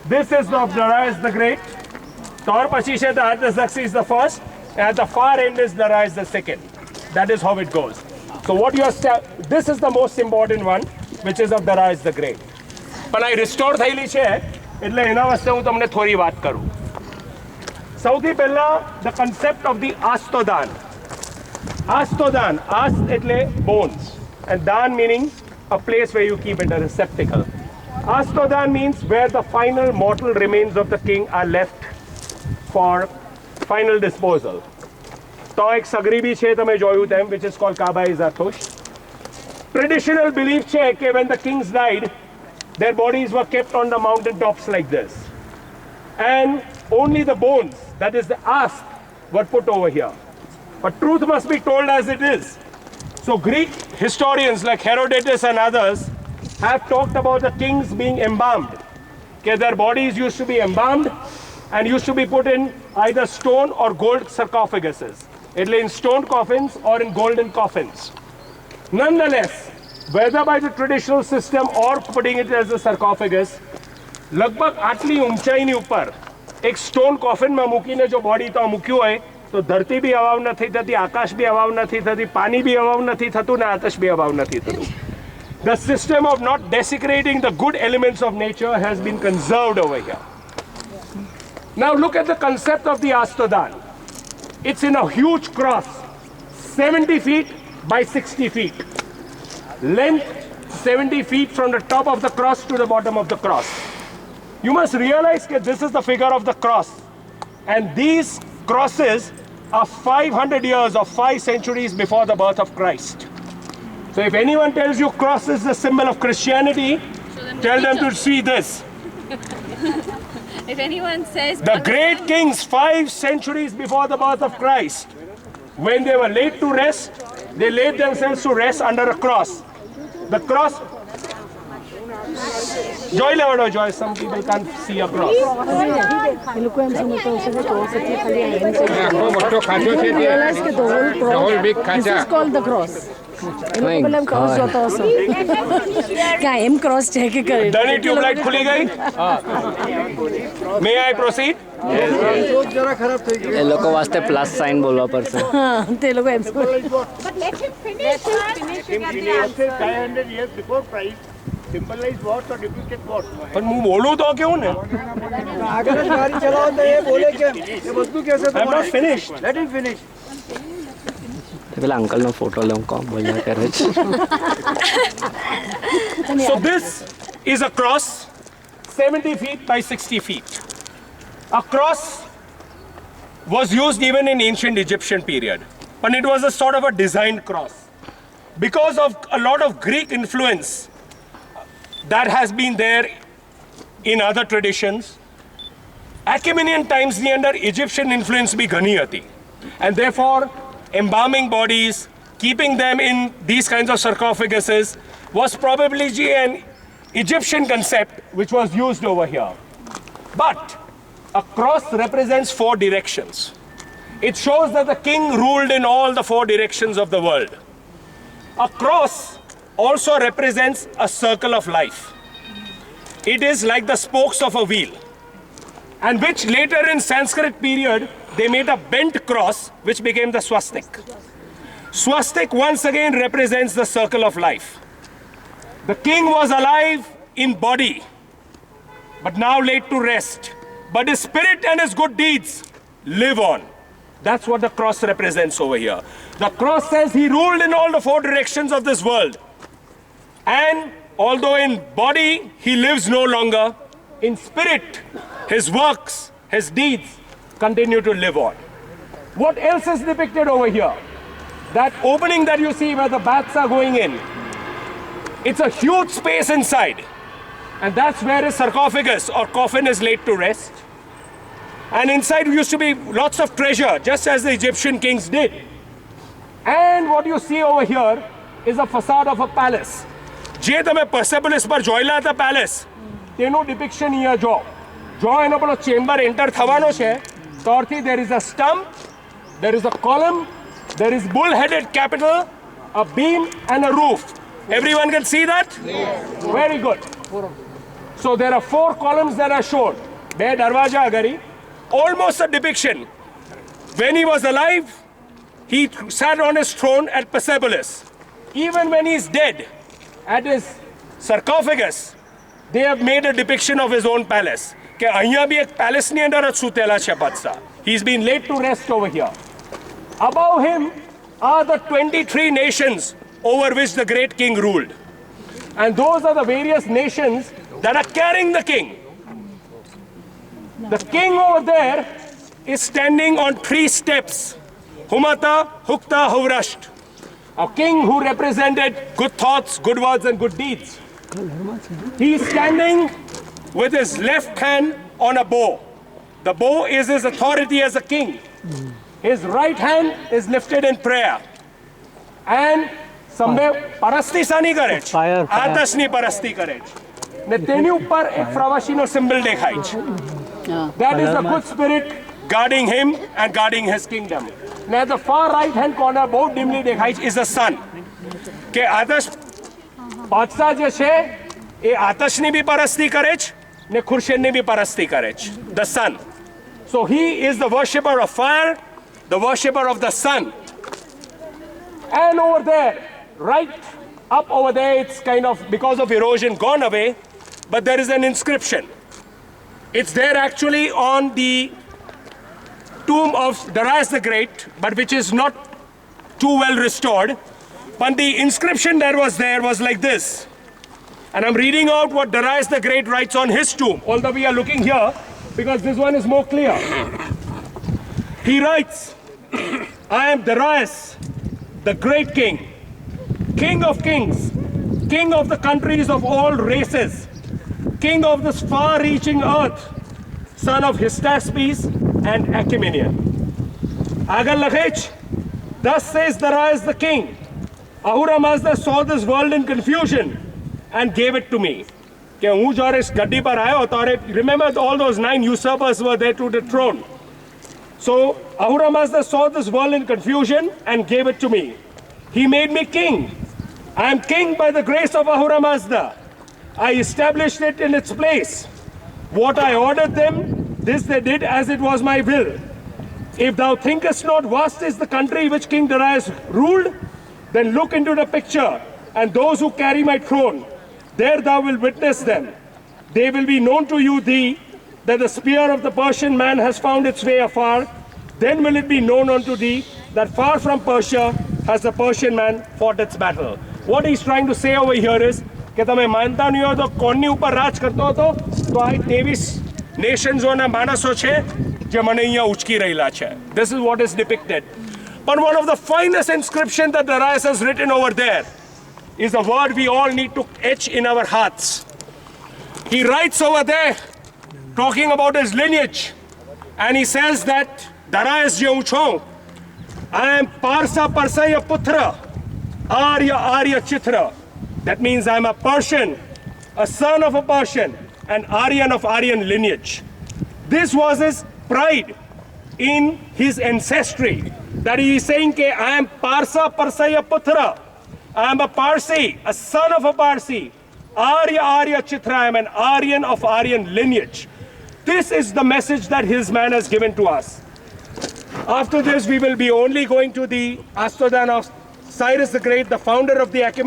This is of Darius the Great. Tor pachi the Artaxerxes is the first, and at the far end is Darius the second. That is how it goes. So what you are, this is the most important one, which is of Darius the Great. When I restore થયેલી છે એટલે એના વાસ્તે હું તમને થોડી વાત કરું. સૌથી પહેલા the concept of the આસ્તોદાન. આસ્તોદાન, આસ્ત એટલે bones and દાન meaning a place where you keep it, a receptacle. Astodan means where the final mortal remains of the king are left for final disposal. તો એક સગરી બી છે તમે જોયું તેમ, which is called Kaaba Zartush. Traditional belief છે કે when the kings died, their bodies were kept on the mountain tops like this. And only the bones, that is the ast, were put over here. But truth must be told as it is. So Greek historians like Herodotus and others have talked about the kings being embalmed. Okay, their bodies used to be embalmed and used to be put in either stone or gold sarcophaguses. Either in stone coffins or in golden coffins. Nonetheless, whether by the traditional system or putting it as a sarcophagus, લગભગ આટલી ઊંચાઈની ઉપર એક stone કોફિનમાં મૂકીને જો body તો મૂક્યું હોય તો ધરતી બી અવાવ નથી થતી, આકાશ બી અવાવ નથી થતી, પાણી બી અવાવ નથી થતું ને આકાશ બી અવાવ નથી થતું. The system of not desecrating the good elements of nature has been conserved over here. Now look at the concept of the Astodan. It's in a huge cross, 70 feet by 60 feet. Length 70 feet from the top of the cross to the bottom of the cross. You must realize that this is the figure of the cross. And these crosses are 500 years or 5 centuries before the birth of Christ. So if anyone tells you cross is the symbol of Christianity, tell them to see this. If anyone says the great kings 5 centuries before the birth of Christ, when they were laid to rest, they laid themselves to rest under a cross. The cross. Joy level, joy. Some people can't see a cross. This is called the cross. क्या M cross check करे धनी tubelight खुली गई मे I proceed એ લોકો વાસ્તે plus sign બોલવા પડશે હા તે લોકો એમ but let him finish. after 500 years before Christ symbolize what or duplicate what પણ હું બોલું તો કેવું ને આગળ જ ગાડી ચલાવો તો એ બોલે કેમ એ બધું કહેશે I'm not finished. let him finish. પેલા અંકલનો ફોટો લઉં કોણ બોલ્યા કરે છે So this is a cross 70 feet by 60 feet. A cross was used even in ancient Egyptian period, but it was a sort of a designed cross. Because of a lot of Greek influence that has been there in other traditions, Achaemenid times the under Egyptian influence be ghani hati. And therefore embalming bodies, keeping them in these kinds of sarcophaguses was probably an Egyptian concept which was used over here. But a cross represents 4 directions. It shows that the king ruled in all the 4 directions of the world. A cross also represents a circle of life. It is like the spokes of a wheel, and which later in Sanskrit period they made a bent cross which became the swastik. Swastik once again represents the circle of life. The king was alive in body, but now laid to rest. But his spirit and his good deeds live on. That's what the cross represents over here. The cross says he ruled in all the 4 directions of this world. And although in body he lives no longer, in spirit his works, his deeds continue to live on. What else is depicted over here? That opening that you see where the baths are going in, it's a huge space inside, and that's where his sarcophagus or coffin is laid to rest. And inside used to be lots of treasure, just as the Egyptian kings did. And what you see over here is a facade of a palace. જે તમે Persepolis પર જોયેલા હતા palace, તેનું depiction અહીંયા જો એનો પેલો ચેમ્બર એન્ટર થવાનો છે ત્યારથી there is a stump, there is a column, there is bull-headed capital, a beam and a roof. Everyone can see that? Yes. Very good. So there are 4 columns that are shown. Be darwaja agari, almost a depiction. When he was alive, he sat on his throne at Persepolis. Even when he's dead, at his sarcophagus, they have made a depiction of his own palace. Ke ahiya bhi ek palace ni andar sutela che patsa. He's been laid to rest over here. Above him are the 23 nations over which the great king ruled. And those are the various nations that are carrying the king. The king over there is standing on 3 steps. Humata, Hukta, Huvrasht. A king who represented good thoughts, good words and good deeds. He is standing with his left hand on a bow. The bow is his authority as a king. His right hand is lifted in prayer. And sambe parasti sa nahi કરે છે. આતશની parasti કરે છે. ને તેની ઉપર એક પ્રવાસીનો symbol દેખાય છે. That is the good spirit guarding him and guarding his kingdom. Now at the far right hand corner, बहुत dimly देखाय is the sun. કે આતશ બાદશાહ જે છે એ આતશની બી પરસ્તી કરે છે ને ખુરશીની બી પરસ્તી કરે છે. The sun. So he is the worshipper of fire, the worshipper of the sun. And over there, right up over there, it's kind of, because of erosion, gone away, but there is an inscription. It's there actually on the tomb of Darius the Great, but which is not too well restored. But the inscription that was there was like this. And I'm reading out what Darius the Great writes on his tomb, although we are looking here because this one is more clear. He writes, I am Darius, the great king, king of kings, king of the countries of all races, king of this far-reaching earth, son of Hystaspes and Achaemenian. Agar Lakhech, thus says Darius the king, Ahura Mazda saw this world in confusion and gave it to me. Remember all those 9 usurpers were there to the throne. So Ahura Mazda saw this world in confusion and gave it to me. He made me king. I am king by the grace of Ahura Mazda. I established it in its place. What I ordered them, this they did as it was my will. If thou thinkest not vast is the country which King Darius ruled, then look into the picture, and those who carry my throne, there thou wilt witness them. They will be known to you thee, that the spear of the Persian man has found its way afar. Then will it be known unto thee, that far from Persia has the Persian man fought its battle. What he's trying to say over here is, કે તમે માનતા નહીં હો તો કોણની ઉપર રાજ કરતો હતો તો આ 23 નેશન્સોના માણસો છે જે મને અહીંયા ઉચકી રહેલા છે. This is what is depicted. But one of the finest inscriptions that Darius has written over there is a word we all need to etch in our hearts. He writes over there, talking about his lineage, and he says that Darius je હું છું, I am Parsa Parsaya Putra, Arya Arya Chitra. That means I'm a Persian, a son of a Persian, an Aryan of Aryan lineage. This was his pride in his ancestry. That he is saying, I am Parsa Parsaya Putra. I am a Parsi, a son of a Parsi. Arya Arya Chitra, I am an Aryan of Aryan lineage. This is the message that his man has given to us. After this, we will be only going to the Astrodhan of Cyrus the Great, the founder of the Achaemenid